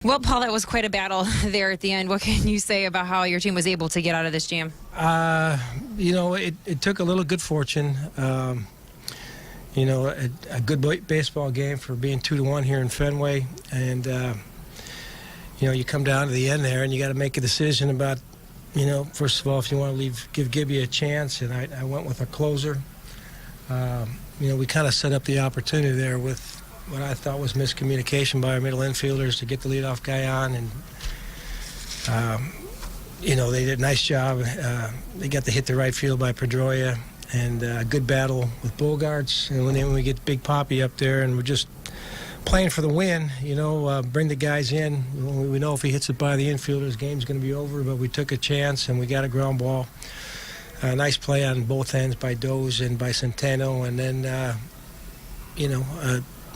Well, Paul, that was quite a battle there at the end. What can you say about how your team was able to get out of this jam? It took a little good fortune. A good baseball game for being 2-1 here in Fenway. And, you come down to the end there and you got to make a decision about, first of all, if you want to give Gibby a chance. And I went with a closer. We kind of set up the opportunity there with what I thought was miscommunication by our middle infielders to get the leadoff guy on. And, they did a nice job. They got the hit to right field by Pedroia. And a good battle with Bogarts. And when we get Big Poppy up there and we're just playing for the win, bring the guys in. We know if he hits it by the infielders, game's going to be over, but we took a chance and we got a ground ball. A nice play on both ends by Doze and by Centeno. And then,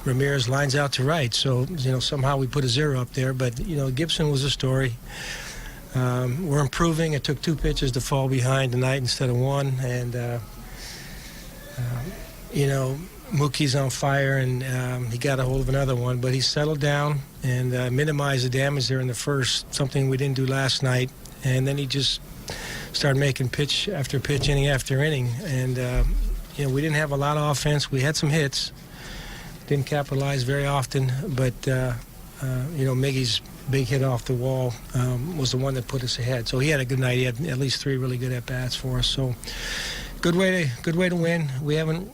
Ramirez lines out to right. So, somehow we put a 0 up there. But, Gibson was a story. We're improving. It took 2 pitches to fall behind tonight instead of 1. And, Mookie's on fire, and he got a hold of another one. But he settled down and minimized the damage there in the first, something we didn't do last night. And then he just started making pitch after pitch, inning after inning. And, we didn't have a lot of offense. We had some hits. Didn't capitalize very often. But, Miggy's big hit off the wall was the one that put us ahead. So he had a good night. He had at least 3 really good at-bats for us. So good way to win. We haven't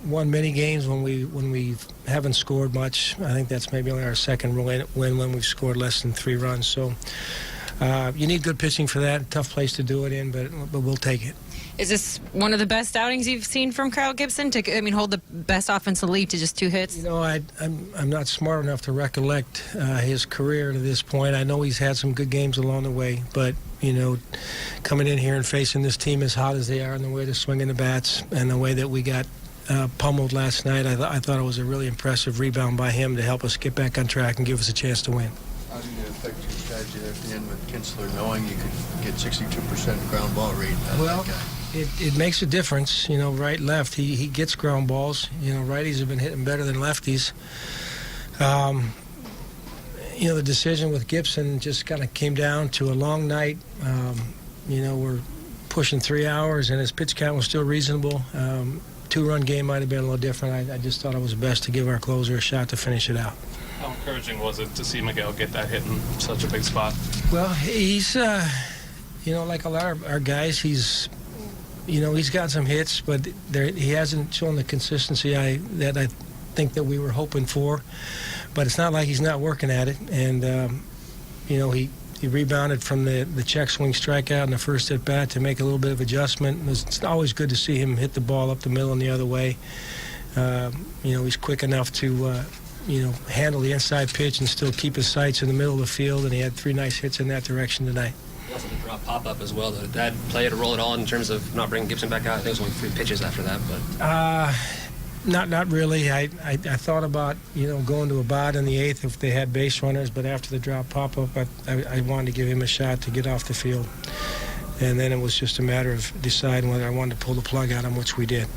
won many games when we haven't scored much. I think that's maybe only our second win when we've scored less than 3 runs. So you need good pitching for that. Tough place to do it in, but we'll take it. Is this one of the best outings you've seen from Kyle Gibson to, hold the best offensive lead to just 2 hits? I'm not smart enough to recollect his career to this point. I know he's had some good games along the way, but, coming in here and facing this team as hot as they are and the way they're swinging the bats and the way that we got pummeled last night, I thought it was a really impressive rebound by him to help us get back on track and give us a chance to win. How did it affect your strategy there at the end with Kinsler, knowing you could get 62% ground ball rate out of that guy? It makes a difference, right, left. He gets ground balls. Righties have been hitting better than lefties. The decision with Gibson just kind of came down to a long night. We're pushing 3 hours, and his pitch count was still reasonable. 2-run game might have been a little different. I just thought it was best to give our closer a shot to finish it out. How encouraging was it to see Miguel get that hit in such a big spot? Well, he's, like a lot of our guys, he's got some hits, but he hasn't shown the consistency that I think that we were hoping for. But it's not like he's not working at it. And, he rebounded from the check swing strikeout in the first at-bat to make a little bit of adjustment. It's always good to see him hit the ball up the middle and the other way. He's quick enough to, handle the inside pitch and still keep his sights in the middle of the field, and he had 3 nice hits in that direction tonight. Also the drop pop-up as well. Did that play a role at all in terms of not bringing Gibson back out? I think it was only 3 pitches after that. But Not really. I thought about, going to Abad in the 8th if they had base runners, but after the drop pop-up, I wanted to give him a shot to get off the field. And then it was just a matter of deciding whether I wanted to pull the plug on him, which we did.